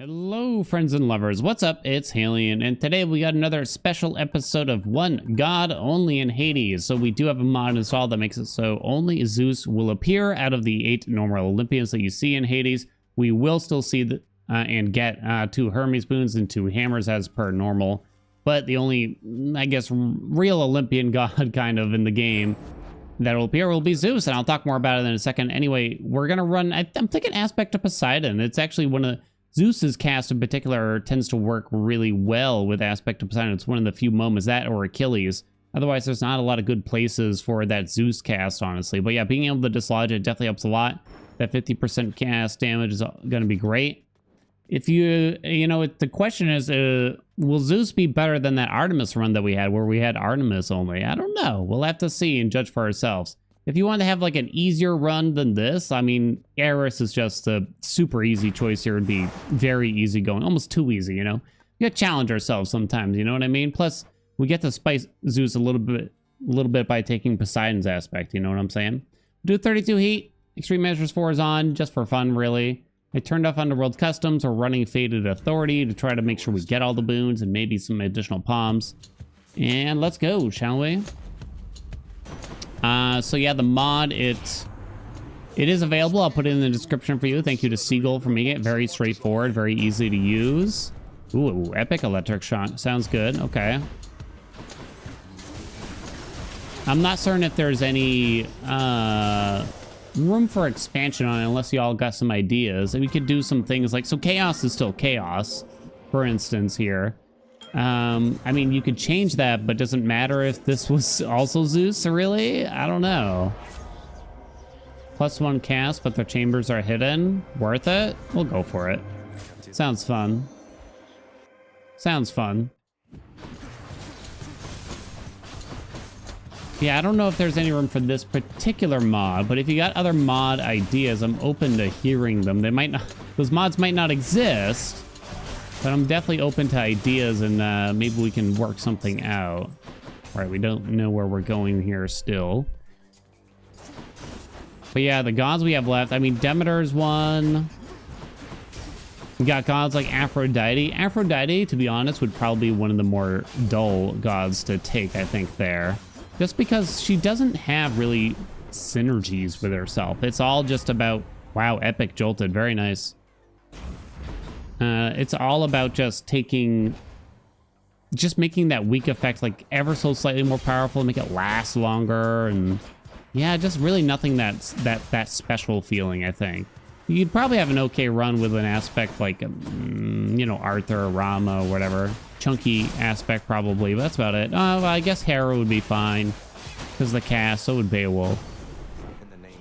Hello, friends and lovers. What's up? It's Haelian, and today we got another special episode of One God Only in Hades. So we do have a mod installed that makes it so only Zeus will appear out of the 8 normal Olympians that you see in Hades. We will still see and get 2 Hermes boons and 2 hammers as per normal. But the only, I guess, real Olympian god kind of in the game that will appear will be Zeus, and I'll talk more about it in a second. Anyway, we're going to run, I'm thinking Aspect of Poseidon. It's actually one of Zeus's cast in particular tends to work really well with Aspect of Poseidon. It's one of the few moments, that or Achilles. Otherwise, there's not a lot of good places for that Zeus cast, honestly. But yeah, being able to dislodge it definitely helps a lot. That 50% cast damage is going to be great. If the question is, will Zeus be better than that Artemis run that we had, where we had Artemis only? I don't know. We'll have to see and judge for ourselves. If you want to have like an easier run than this, I mean, Eris is just a super easy choice here. It'd be very easy going, almost too easy, you know? We gotta challenge ourselves sometimes, you know what I mean? Plus, we get to spice Zeus a little bit by taking Poseidon's aspect, you know what I'm saying? Do 32 heat, Extreme Measures 4 is on, just for fun, really. I turned off Underworld Customs or running Fated Authority to try to make sure we get all the boons and maybe some additional palms. And let's go, shall we? So yeah, the mod, it is available. I'll put it in the description for you. Thank you to Seagull for making it. Very straightforward, very easy to use. Ooh, epic electric shock. Sounds good. Okay. I'm not certain if there's any room for expansion on it unless y'all got some ideas. And we could do some things like, so chaos is still chaos, for instance, here. I mean, you could change that, but doesn't matter if this was also Zeus, really? I don't know. +1 cast, but their chambers are hidden. Worth it? We'll go for it. Sounds fun. Sounds fun. Yeah, I don't know if there's any room for this particular mod, but if you got other mod ideas, I'm open to hearing them. They might not, those mods might not exist, but I'm definitely open to ideas, and maybe we can work something out. All right, we don't know where we're going here still. But yeah, the gods we have left, I mean, Demeter's one. We got gods like Aphrodite. Aphrodite, to be honest, would probably be one of the more dull gods to take, I think, there. Just because she doesn't have really synergies with herself. It's all just about, wow, epic jolted, very nice. It's all about just making that weak effect like ever so slightly more powerful, make it last longer, and yeah, just really nothing that's that special feeling, I think. You'd probably have an okay run with an aspect like, you know, Arthur or Rama or whatever. Chunky aspect probably, but that's about it. Well, I guess Hera would be fine because the cast, so would Beowulf.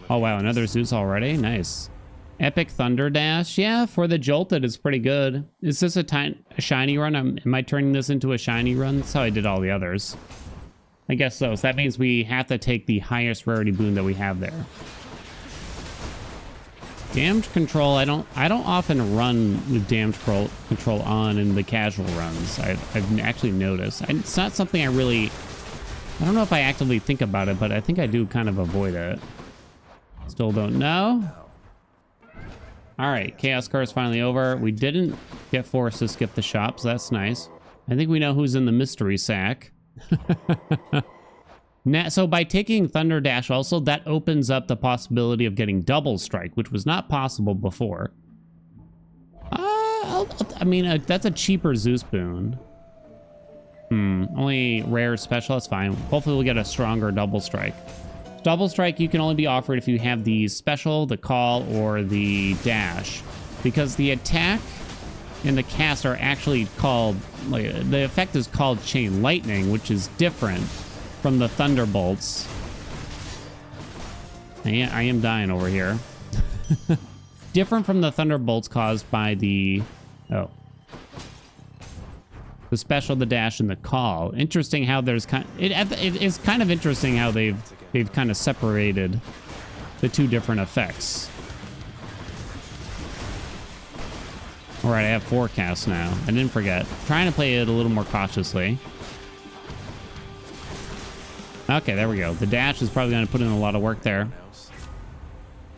Oh wow, another Zeus already? Nice. Epic Thunder Dash, yeah, for the Jolted is pretty good. Is this a shiny run? Am I turning this into a shiny run? That's how I did all the others. I guess so. So that means we have to take the highest rarity boon that we have there. Damage control, I don't often run with damage control on in the casual runs. I've actually noticed. It's not something I don't know if I actively think about it, but I think I do kind of avoid it. Still don't know. All right, Chaos Curse finally over. We didn't get forced to skip the shop, so that's nice. I think we know who's in the mystery sack. So by taking Thunder Dash also, that opens up the possibility of getting Double Strike, which was not possible before. I mean, that's a cheaper Zeus boon. Only rare special, that's fine. Hopefully we'll get a stronger Double Strike. Double Strike, you can only be offered if you have the special, the call, or the dash. Because the attack and the cast are actually called, like, the effect is called Chain Lightning, which is different from the Thunderbolts. I am dying over here. Different from the Thunderbolts caused by the special, the dash, and the call. Interesting how there's it is kind of interesting how they've kind of separated the two different effects. All right, I have 4 casts now. I didn't forget. Trying to play it a little more cautiously. Okay, there we go. The dash is probably going to put in a lot of work there.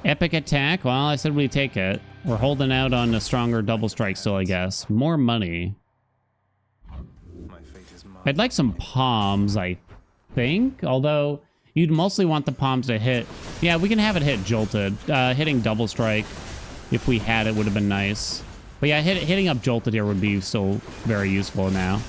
Epic attack. Well, I said we take it. We're holding out on a stronger double strike still, I guess. More money. I'd like some palms, I think. Although, you'd mostly want the palms to hit. Yeah, we can have it hit jolted. Hitting double strike, if we had it, would have been nice. But yeah, hitting up jolted here would be still very useful now.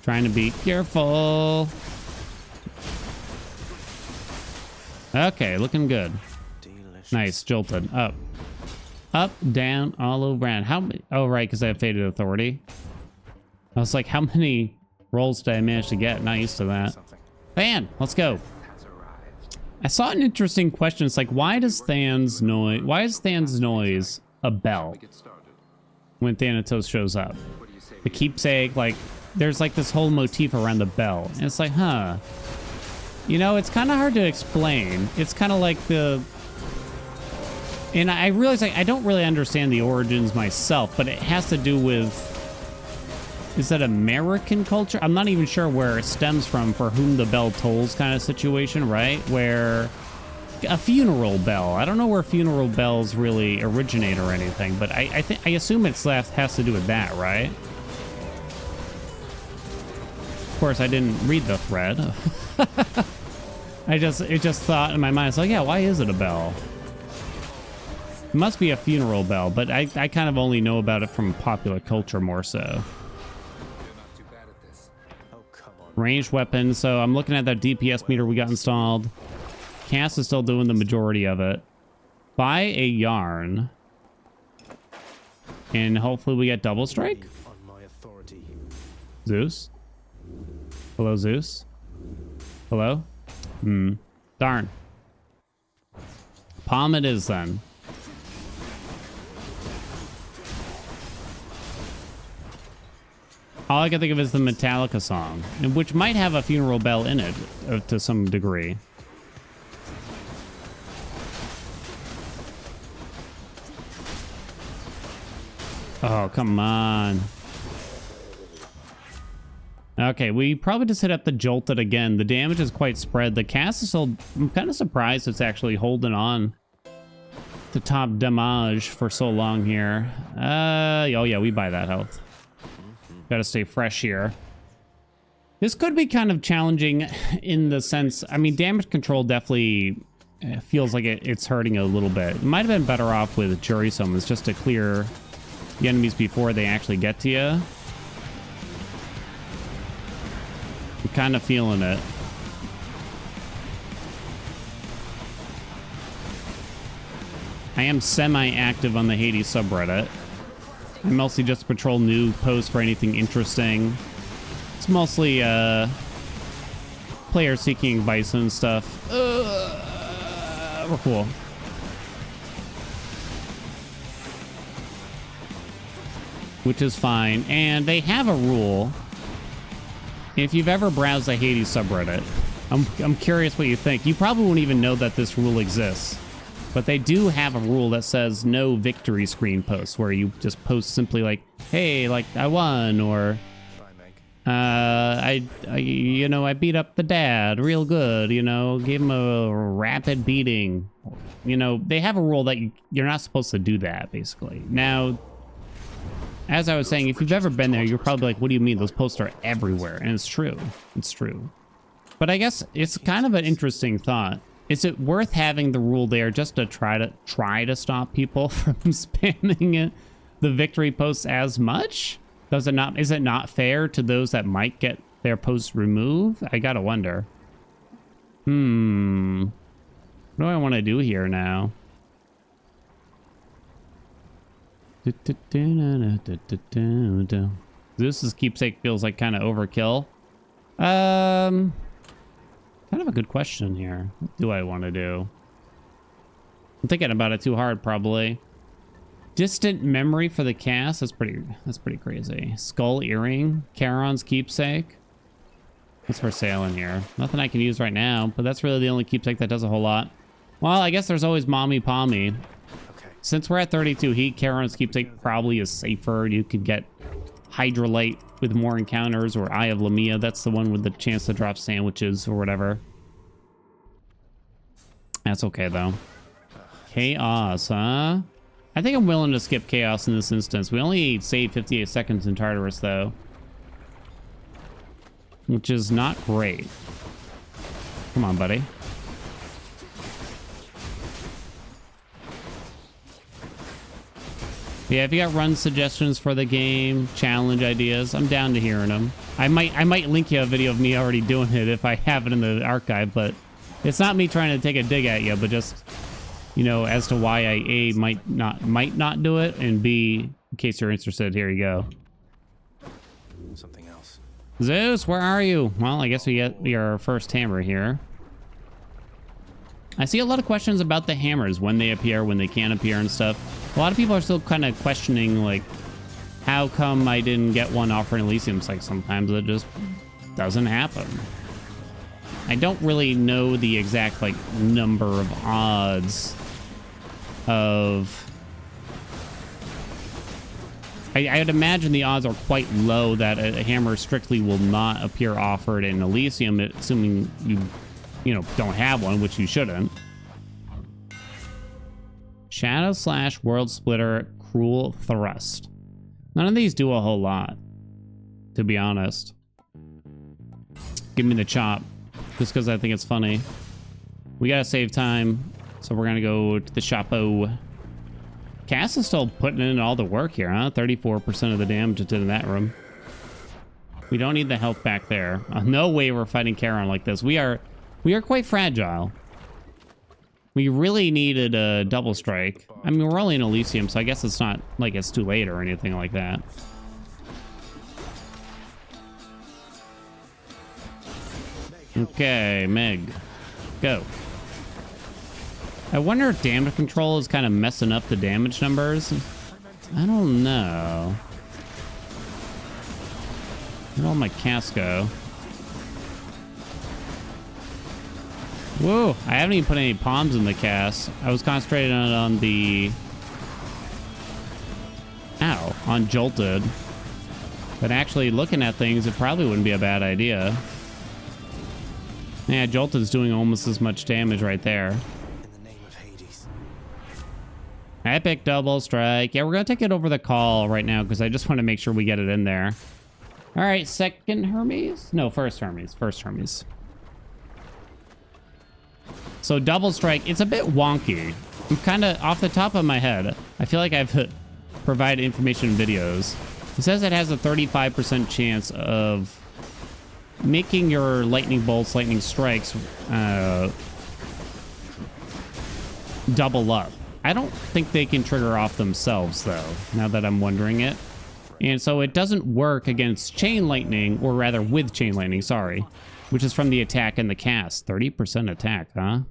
Trying to be careful. Okay, looking good. Delicious. Nice, jolted. Up. Up, down, all around. How many? Oh, right, because I have Fated Authority. I was like, how many rolls did I manage to get? Not used to that. Fan, let's go. I saw an interesting question. It's like, why is Than's noise a bell when Thanatos shows up? The keepsake, like, there's like this whole motif around the bell. And it's like, huh. You know, it's kind of hard to explain. It's kind of like the... And I realize I don't really understand the origins myself, but it has to do with... Is that American culture? I'm not even sure where it stems from, for whom the bell tolls kind of situation, right? Where a funeral bell. I don't know where funeral bells really originate or anything, but I assume it has to do with that, right? Of course, I didn't read the thread. It just thought in my mind, it's like, yeah, why is it a bell? It must be a funeral bell, but I kind of only know about it from popular culture more so. Ranged weapons, so I'm looking at that DPS meter we got installed. Cass is still doing the majority of it. Buy a yarn. And hopefully we get double strike? Zeus? Hello, Zeus? Hello? Darn. Palm it is then. All I can think of is the Metallica song, which might have a funeral bell in it to some degree. Oh, come on. Okay, we probably just hit up the jolted again. The damage is quite spread. The cast is still... I'm kind of surprised it's actually holding on to top damage for so long here. Oh yeah, we buy that health. Gotta stay fresh here. This could be kind of challenging in the sense... I mean, damage control definitely feels like it's hurting a little bit. It might have been better off with jury summons just to clear the enemies before they actually get to you. I'm kind of feeling it. I am semi-active on the Hades subreddit. I mostly just patrol new posts for anything interesting. It's mostly players seeking advice and stuff. We're cool. Which is fine. And they have a rule. If you've ever browsed the Hades subreddit, I'm curious what you think. You probably won't even know that this rule exists. But they do have a rule that says no victory screen posts, where you just post simply like, hey, like, I won, or I beat up the dad real good, you know, gave him a rapid beating. You know, they have a rule that you're not supposed to do that, basically. Now, as I was saying, if you've ever been there, you're probably like, what do you mean? Those posts are everywhere. And it's true. It's true. But I guess it's kind of an interesting thought. Is it worth having the rule there just to try to stop people from spamming it, the victory posts as much? Is it not fair to those that might get their posts removed? I gotta wonder. What do I want to do here now? Zeus's keepsake feels like kind of overkill. Kind of a good question here. What do I want to do? I'm thinking about it too hard, probably. Distant memory for the cast. That's pretty crazy. Skull earring. Charon's keepsake. What's for sale in here? Nothing I can use right now, but that's really the only keepsake that does a whole lot. Well, I guess there's always Mommy Palmy. Okay. Since we're at 32 heat, Charon's keepsake probably is safer. You could get Hydrolite with more encounters, or Eye of Lamia. That's the one with the chance to drop sandwiches or whatever. That's okay, though. Chaos, huh? I think I'm willing to skip Chaos in this instance. We only saved 58 seconds in Tartarus, though. Which is not great. Come on, buddy. Yeah, if you got run suggestions for the game, challenge ideas, I'm down to hearing them. I might link you a video of me already doing it if I have it in the archive, but it's not me trying to take a dig at you, but just, you know, as to why I A, might not do it, and B, in case you're interested, here you go. Something else. Zeus, where are you? Well, I guess we get your first hammer here. I see a lot of questions about the hammers, when they appear, when they can't appear and stuff. A lot of people are still kind of questioning, like, how come I didn't get one offering Elysium? It's like sometimes it just doesn't happen. I don't really know the exact, like, number of odds of... I would imagine the odds are quite low that a hammer strictly will not appear offered in Elysium, assuming you know, don't have one, which you shouldn't. Shadow Slash, World Splitter, Cruel Thrust. None of these do a whole lot, to be honest. Give me the chop, just because I think it's funny. We gotta save time, so we're gonna go to the Chapeau. Cass is still putting in all the work here, huh? 34% of the damage into that room. We don't need the health back there. No way we're fighting Charon like this. We are quite fragile. We really needed a double strike. I mean, we're only in Elysium, so I guess it's not like it's too late or anything like that. Okay, Meg. Go. I wonder if damage control is kind of messing up the damage numbers. I don't know. Where'd all my casts go? Whoa, I haven't even put any palms in the cast. I was concentrating on the... Ow, on Jolted. But actually looking at things, it probably wouldn't be a bad idea. Yeah, Jolted's doing almost as much damage right there. In the name of Hades. Epic double strike. Yeah, we're gonna take it over the call right now because I just want to make sure we get it in there. All right, second Hermes? No, first Hermes. First Hermes. So double strike, it's a bit wonky. I'm kind of off the top of my head. I feel like I've provided information in videos. It says it has a 35% chance of making your lightning bolts, lightning strikes, double up. I don't think they can trigger off themselves, though, now that I'm wondering it. And so it doesn't work against chain lightning, or rather with chain lightning, sorry, which is from the attack and the cast. 30% attack, huh?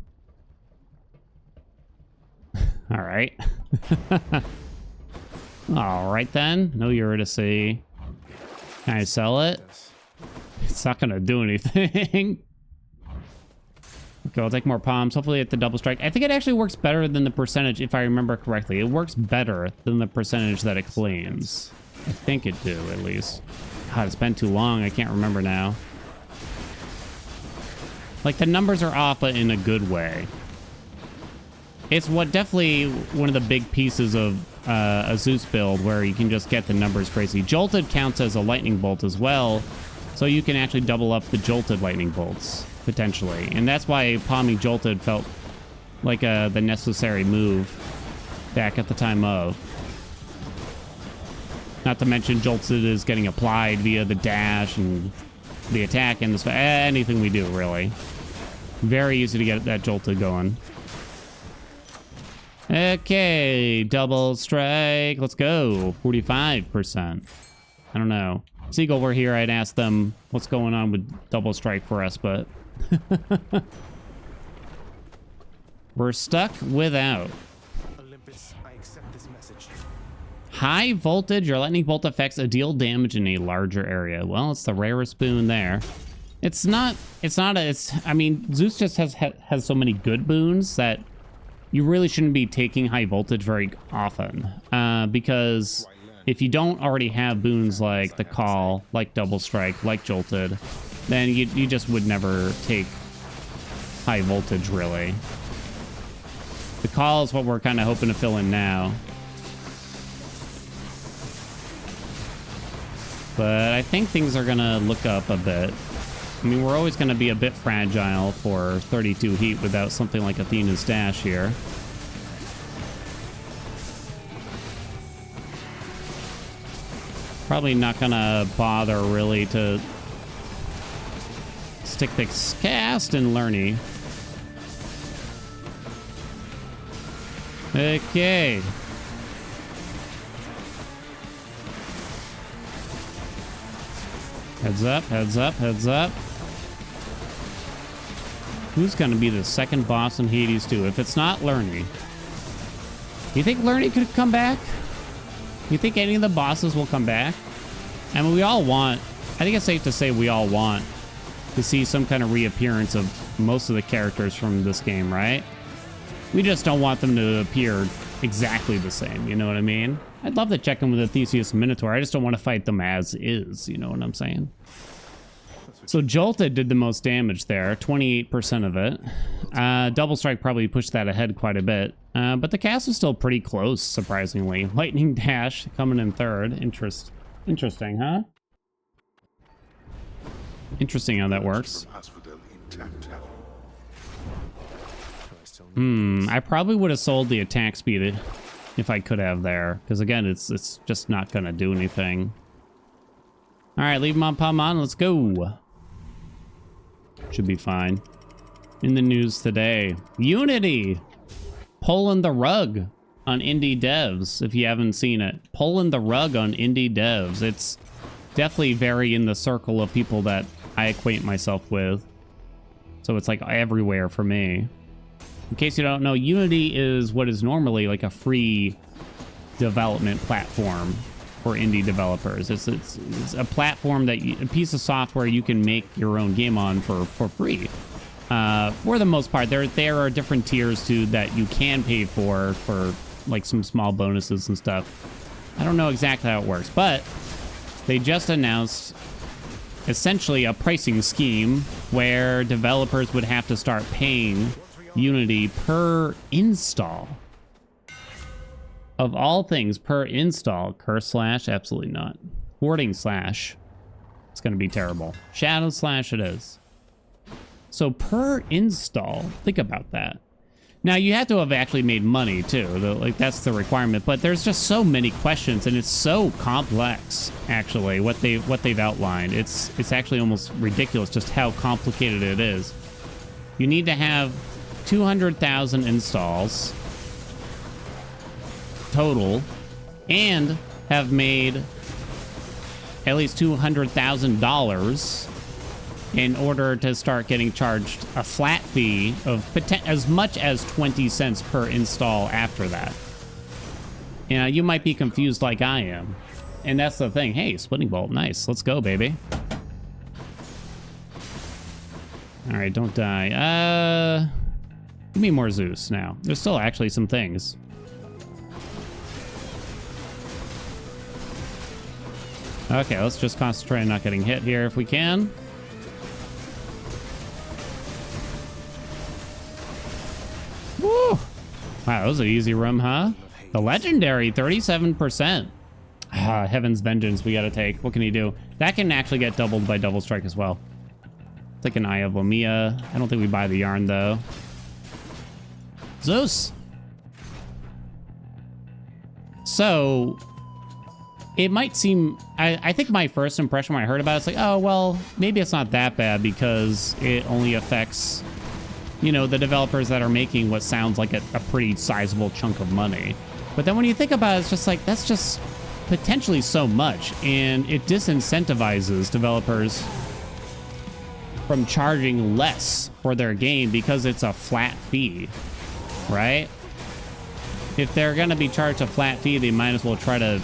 All right. All right, then. No Eurydice. Can I sell it? It's not going to do anything. Okay, I'll take more palms. Hopefully at the double strike. I think it actually works better than the percentage, if I remember correctly. It works better than the percentage that it claims. I think it do, at least. God, it's been too long. I can't remember now. Like, the numbers are off, but in a good way. It's definitely one of the big pieces of a Zeus build where you can just get the numbers crazy. Jolted counts as a lightning bolt as well, so you can actually double up the Jolted lightning bolts, potentially. And that's why palming Jolted felt like the necessary move back at the time of. Not to mention Jolted is getting applied via the dash and the attack and anything we do, really. Very easy to get that Jolted going. Okay, double strike. Let's go. 45%. I don't know. Seagull were here, I'd ask them what's going on with double strike for us, but we're stuck without. Olympus, I accept this message. High voltage. Your lightning bolt affects deal damage in a larger area. Well, it's the rarest boon there. I mean, Zeus just has so many good boons that you really shouldn't be taking high voltage very often, because if you don't already have boons like the Call, like Double Strike, like Jolted, then you just would never take high voltage, really. The Call is what we're kind of hoping to fill in now. But I think things are going to look up a bit. I mean, we're always going to be a bit fragile for 32 heat without something like Athena's Dash here. Probably not going to bother really to stick the cast and Learny. Okay. Heads up, heads up, heads up. Who's going to be the second boss in Hades 2? If it's not Learny. You think Learny could come back? You think any of the bosses will come back? I mean, we all want... I think it's safe to say we all want to see some kind of reappearance of most of the characters from this game, right? We just don't want them to appear exactly the same, you know what I mean? I'd love to check in with the Theseus Minotaur. I just don't want to fight them as is, you know what I'm saying? So Jolted did the most damage there, 28% of it. Double Strike probably pushed that ahead quite a bit. But the cast is still pretty close, surprisingly. Lightning Dash coming in third. Interesting, huh? Interesting how that works. I probably would have sold the attack speed if I could have there. Because again, it's just not going to do anything. Alright, leave him on Palmon. Let's go. Should be fine. In the news today, Unity pulling the rug on indie devs. If you haven't seen it, pulling the rug on indie devs. It's definitely very in the circle of people that I acquaint myself with. So it's like everywhere for me. In case you don't know, Unity is what is normally like a free development platform for indie developers. It's a platform that a piece of software you can make your own game on for free. For the most part, there are different tiers too that you can pay for like some small bonuses and stuff. I don't know exactly how it works, but they just announced essentially a pricing scheme where developers would have to start paying Unity per install. Of all things, per install. Curse slash? Absolutely not. Hoarding slash. It's going to be terrible. Shadow slash it is. So per install, think about that. Now you have to have actually made money too. Like that's the requirement. But there's just so many questions, and it's so complex. Actually, what they've outlined, it's actually almost ridiculous just how complicated it is. You need to have 200,000 installs total, and have made at least $200,000 in order to start getting charged a flat fee of as much as 20 cents per install after that. You know, you might be confused like I am. And that's the thing. Hey, Splitting Bolt. Nice. Let's go, baby. All right, don't die. Give me more Zeus now. There's still actually some things. Okay, let's just concentrate on not getting hit here if we can. Woo! Wow, that was an easy room, huh? The legendary, 37%. Ah, Heaven's Vengeance we gotta take. What can he do? That can actually get doubled by Double Strike as well. Take an Eye of Lamia. I don't think we buy the yarn, though. Zeus! So... it might seem... I think my first impression when I heard about it, it's like, oh, well, maybe it's not that bad because it only affects, you know, the developers that are making what sounds like a pretty sizable chunk of money. But then when you think about it, it's just like, that's just potentially so much. And it disincentivizes developers from charging less for their game because it's a flat fee, right? If they're going to be charged a flat fee, they might as well try to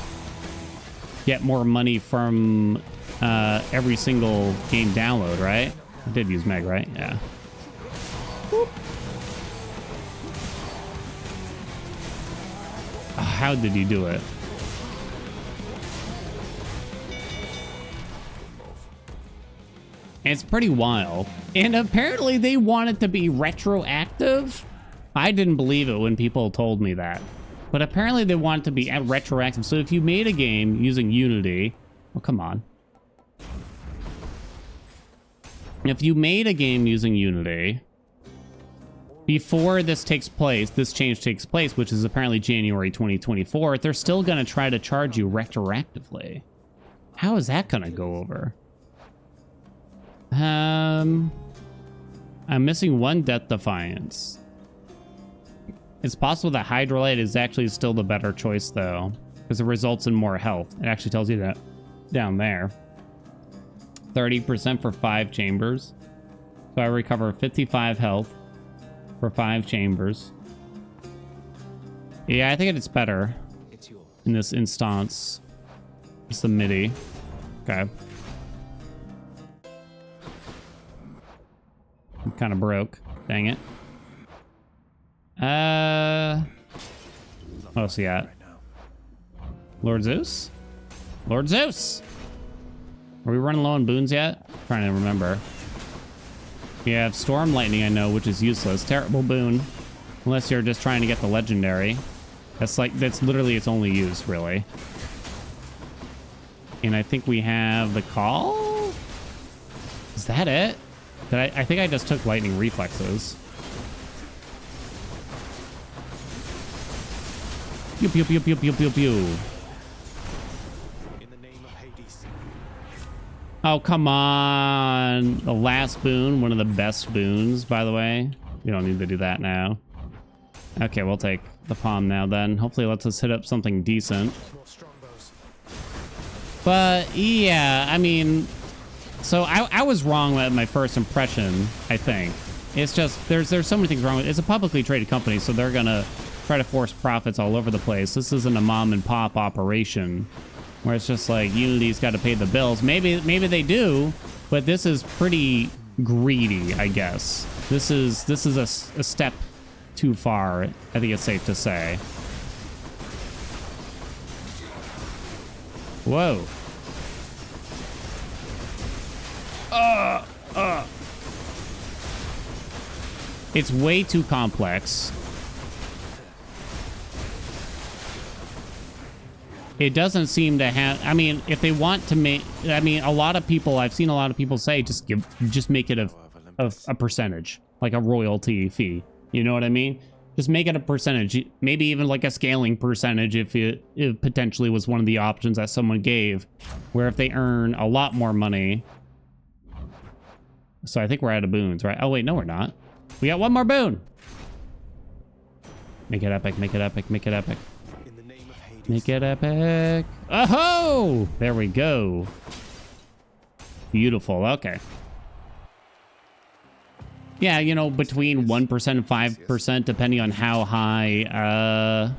get more money from every single game download, right? I did use Meg, right? Yeah. Whoop. How did you do it? It's pretty wild. And apparently they want it to be retroactive. I didn't believe it when people told me that. But apparently they want it to be retroactive. So if you made a game using Unity... Oh, come on. If you made a game using Unity... Before this takes place, this change takes place, which is apparently January 2024, they're still going to try to charge you retroactively. How is that going to go over? I'm missing one Death Defiance. It's possible that Hydrolite is actually still the better choice, though, because it results in more health. It actually tells you that down there. 30% for 5 chambers. So I recover 55 health for 5 chambers. Yeah, I think it's better in this instance. It's the MIDI. Okay. I'm kind of broke. Dang it. What else he got? Lord Zeus? Lord Zeus! Are we running low on boons yet? I'm trying to remember. We have Storm Lightning, I know, which is useless. Terrible boon. Unless you're just trying to get the legendary. That's literally its only use, really. And I think we have the call? Is that it? I think I just took lightning reflexes. Pew pew pew pew pew pew pew. In the name of Hades. Oh, come on. The last boon, one of the best boons, by the way. We don't need to do that now. Okay, we'll take the palm now then. Hopefully it lets us hit up something decent. But yeah, I mean, so I was wrong at my first impression, I think. It's just, there's so many things wrong with it. It's a publicly traded company, so they're gonna try to force profits all over the place. This isn't a mom and pop operation where it's just like Unity's got to pay the bills. Maybe they do, but this is pretty greedy, I guess. This is a step too far, I think it's safe to say. Whoa. It's way too complex. It doesn't seem to have, I mean, if they want to make, I mean, I've seen a lot of people say, just make it a percentage, like a royalty fee. You know what I mean? Just make it a percentage, maybe even like a scaling percentage if it potentially was one of the options that someone gave, where if they earn a lot more money. So I think we're out of boons, right? Oh wait, no we're not. We got one more boon. Make it epic, make it epic, make it epic. Make it epic. Oh-ho! There we go. Beautiful. Okay. Yeah, you know, between 1% and 5%, depending on how high,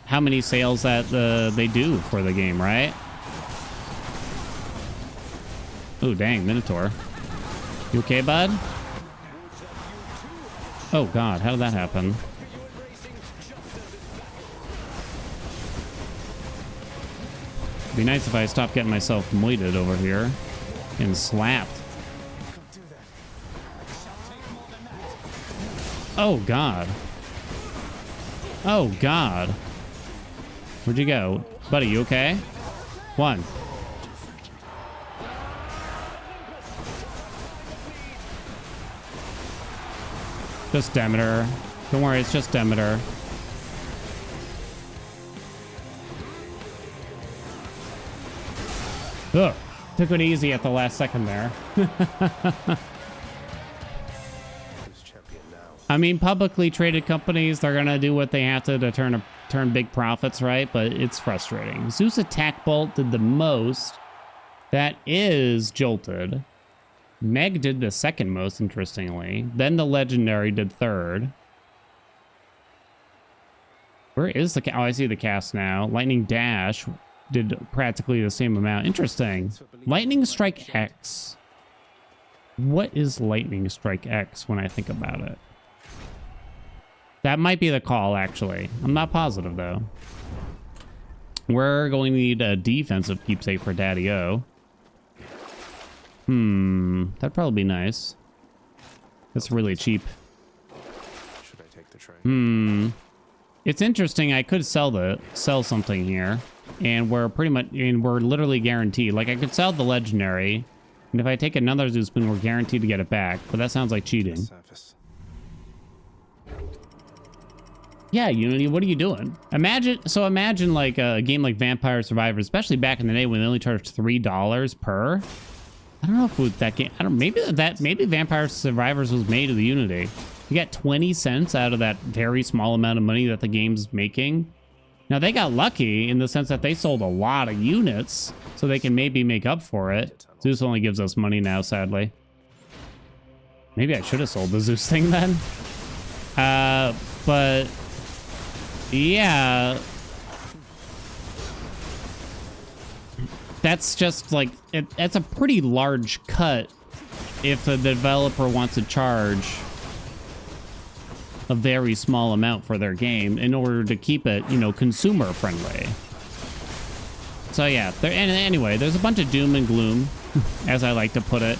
how many sales that they do for the game, right? Oh, dang, Minotaur. You okay, bud? Oh, God, how did that happen? It'd be nice if I stopped getting myself moited over here and slapped. Oh, God. Oh, God. Where'd you go? Buddy, you okay? One. Just Demeter. Don't worry, it's just Demeter. Ugh. Took it easy at the last second there. I mean, publicly traded companies, they're gonna do what they have to turn big profits, right? But it's frustrating. Zeus Attack Bolt did the most. That is Jolted. Meg did the second most, interestingly. Then the Legendary did third. Where is the... Oh, I see the cast now. Lightning Dash did practically the same amount. Interesting. Lightning Strike X. What is Lightning Strike X when I think about it? That might be the call, actually. I'm not positive, though. We're going to need a defensive keepsake for Daddy-O. That'd probably be nice. That's really cheap. Should I take the train? It's interesting. I could sell something here, and we're literally guaranteed. Like, I could sell the legendary, and if I take another Zeus spoon, we're guaranteed to get it back. But that sounds like cheating. Surface. Yeah, Unity, what are you doing? Imagine like a game like Vampire Survivors, especially back in the day when they only charged $3 per. I don't know if with that game, maybe Vampire Survivors was made with Unity. You got 20 cents out of that very small amount of money that the game's making. Now, they got lucky in the sense that they sold a lot of units, so they can maybe make up for it. Zeus only gives us money now, sadly. Maybe I should have sold the Zeus thing then. But yeah, that's just like, that's a pretty large cut if the developer wants to charge a very small amount for their game in order to keep it, you know, consumer friendly. So yeah, anyway, there's a bunch of doom and gloom, as I like to put it.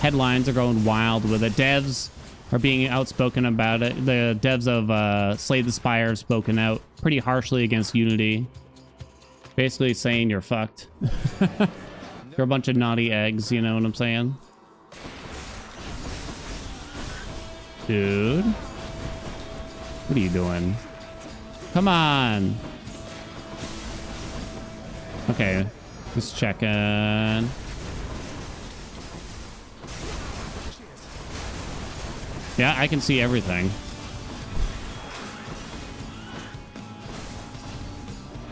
Headlines are going wild with it. Devs are being outspoken about it. The devs of Slay the Spire have spoken out pretty harshly against Unity. Basically saying you're fucked. You're a bunch of naughty eggs, you know what I'm saying? Dude. What are you doing? Come on. Okay. Just checking. Yeah, I can see everything.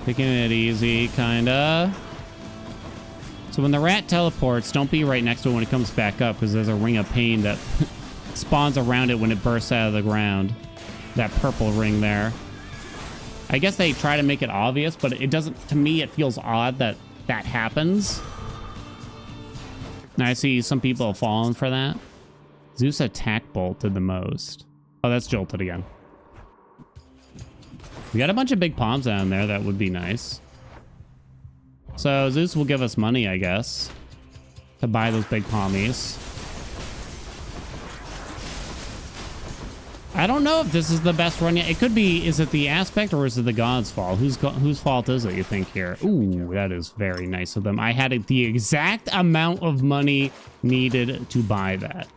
Taking it easy, kinda. So when the rat teleports, don't be right next to it when it comes back up, because there's a ring of pain that spawns around it when it bursts out of the ground. That purple ring there. I guess they try to make it obvious, but it doesn't, to me, it feels odd that that happens. And I see some people have fallen for that. Zeus attack bolted the most. Oh, that's jolted again. We got a bunch of big palms down there. That would be nice. So Zeus will give us money, I guess, to buy those big palmies. I don't know if this is the best run yet. It could be. Is it the aspect or is it the god's fault? Whose fault is it, you think, here? Ooh, that is very nice of them. I had the exact amount of money needed to buy that.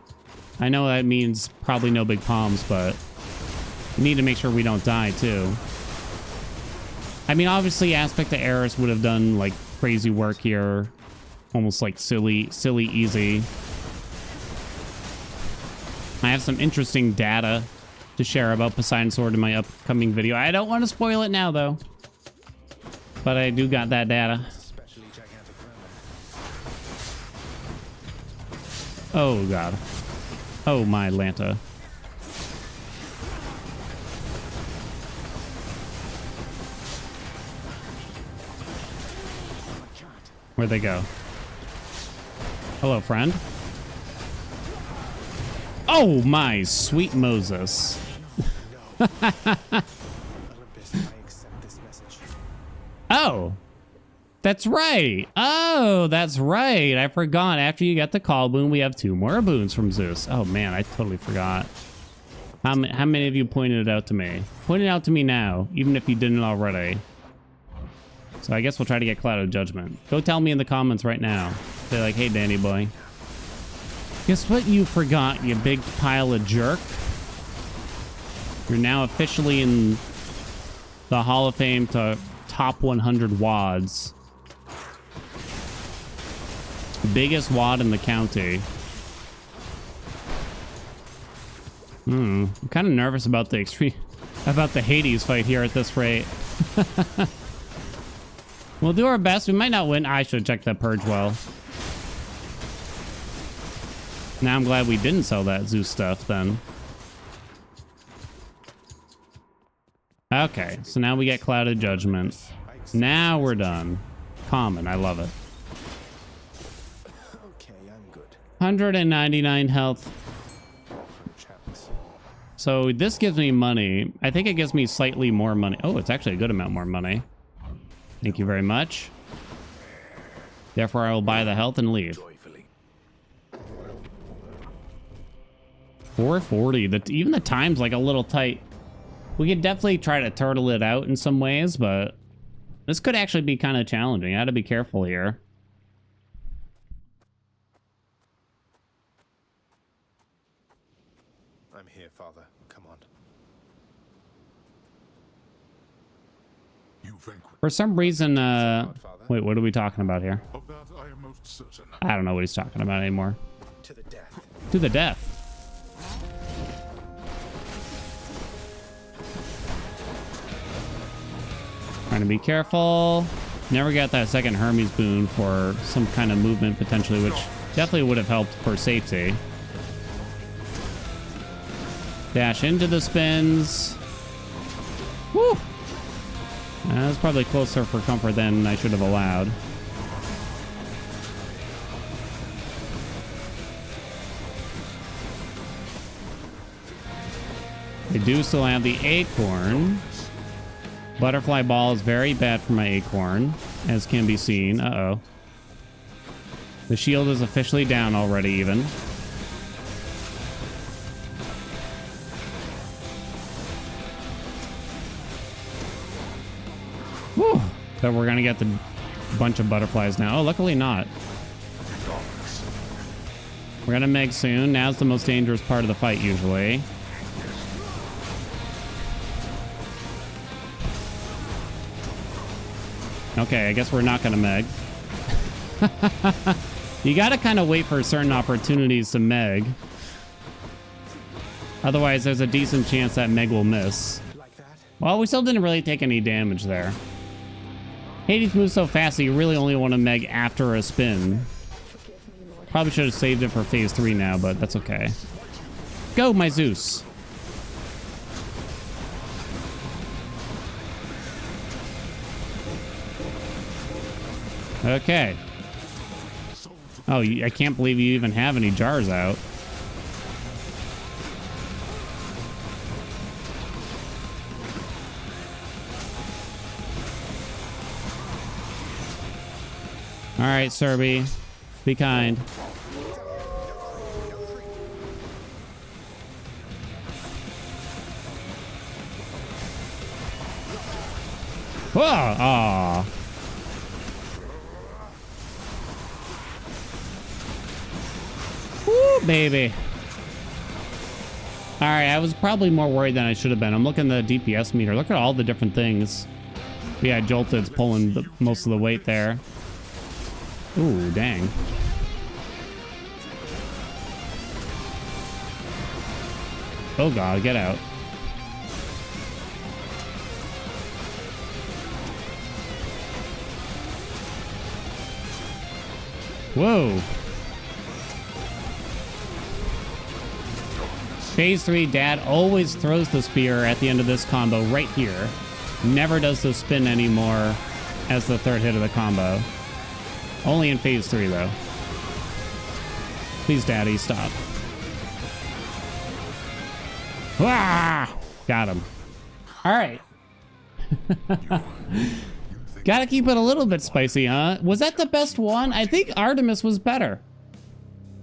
I know that means probably no big palms, but we need to make sure we don't die, too. I mean, obviously, Aspect to Eris would have done, like, crazy work here. Almost, like, silly easy. I have some interesting data to share about Poseidon Sword in my upcoming video. I don't want to spoil it now, though. But I do got that data. Oh, God. Oh, my Lanta. Where'd they go? Hello, friend. Oh, my sweet Moses. Oh, that's right. Oh, that's right. I forgot. After you get the call boon, we have 2 more boons from Zeus. Oh, man, I totally forgot. How many of you pointed it out to me? Point it out to me now, even if you didn't already. So I guess we'll try to get Cloud of Judgment. Go tell me in the comments right now. Say like, hey, Danny boy. Guess what you forgot, you big pile of jerk? You're now officially in the Hall of Fame to top 100 wads. Biggest wad in the county. I'm kind of nervous about the Hades fight here at this rate. We'll do our best. We might not win. I should check that purge well. Now I'm glad we didn't sell that Zeus stuff then. Okay, so now we get Clouded Judgment. Now we're done. Common, I love it. Okay, I'm good. 199 health. So this gives me money. I think it gives me slightly more money. Oh, it's actually a good amount more money. Thank you very much. Therefore, I will buy the health and leave. 440. Even the time's like a little tight. We could definitely try to turtle it out in some ways, but this could actually be kind of challenging. I got to be careful here. I'm here, Father. Come on. You vanquish. For some reason, wait, what are we talking about here? Of that I am most certain. I don't know what he's talking about anymore. To the death. To the death. Trying to be careful. Never got that second Hermes boon for some kind of movement potentially, which definitely would have helped for safety. Dash into the spins. Woo! That was probably closer for comfort than I should have allowed. I do still have the acorn. Butterfly ball is very bad for my acorn, as can be seen. Uh-oh. The shield is officially down already, even. Whew. So we're gonna get the bunch of butterflies now. Oh, luckily not. We're gonna Meg soon. Now's the most dangerous part of the fight, usually. Okay, I guess we're not gonna Meg. You gotta kind of wait for certain opportunities to Meg. Otherwise, there's a decent chance that Meg will miss. Like that? Well, we still didn't really take any damage there. Hades moves so fast that you really only want to Meg after a spin. Probably should have saved it for phase 3 now, but that's okay. Go, my Zeus. Okay. Oh, I can't believe you even have any jars out. All right, Serby. Be kind. Whoa! Aw. Woo, baby. All right, I was probably more worried than I should have been. I'm looking at the DPS meter. Look at all the different things. Yeah, Jolted's pulling most of the weight there. Ooh, dang. Oh god, get out. Whoa. Phase 3, Dad always throws the spear at the end of this combo right here. Never does the spin anymore as the third hit of the combo. Only in phase 3, though. Please, Daddy, stop. Ah! Got him. All right. Gotta keep it a little bit spicy, huh? Was that the best one? I think Artemis was better.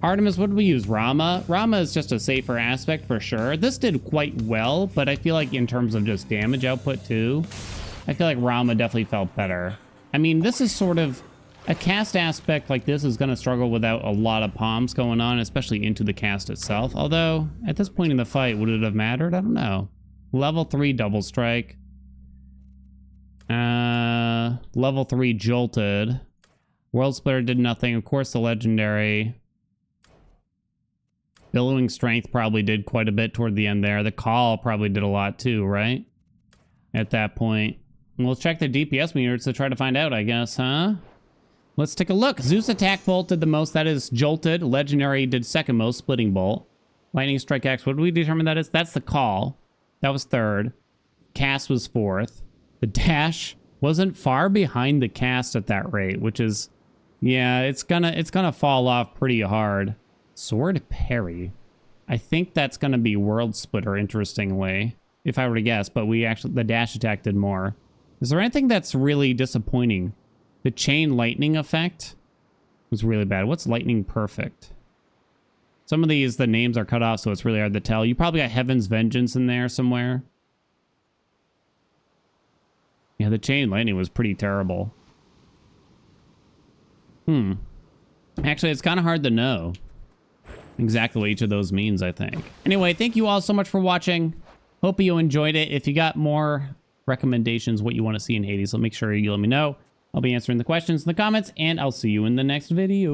Artemis, what did we use? Rama? Rama is just a safer aspect for sure. This did quite well, but I feel like in terms of just damage output too, I feel like Rama definitely felt better. I mean, this is sort of... A cast aspect like this is going to struggle without a lot of palms going on, especially into the cast itself. Although, at this point in the fight, would it have mattered? I don't know. Level 3 double strike. Level 3 jolted. World Splitter did nothing. Of course, the legendary. Billowing Strength probably did quite a bit toward the end there. The call probably did a lot too, right? At that point. We'll check the DPS meters to try to find out, I guess, huh? Let's take a look. Zeus attack bolt did the most. That is jolted. Legendary did second most. Splitting bolt. Lightning strike X. What did we determine that is? That's the call. That was third. Cast was fourth. The dash wasn't far behind the cast at that rate, which is, yeah, it's gonna fall off pretty hard. Sword parry. I think that's gonna be World Splitter, interestingly, if I were to guess. But the dash attack did more. Is there anything that's really disappointing? The chain lightning effect was really bad. What's lightning perfect? Some of these, the names are cut off, so it's really hard to tell. You probably got Heaven's Vengeance in there somewhere. Yeah, the chain lightning was pretty terrible. Actually, it's kind of hard to know exactly what each of those means, I think. Anyway, thank you all so much for watching. Hope you enjoyed it. If you got more recommendations, what you want to see in Hades, so make sure you let me know. I'll be answering the questions in the comments, and I'll see you in the next video.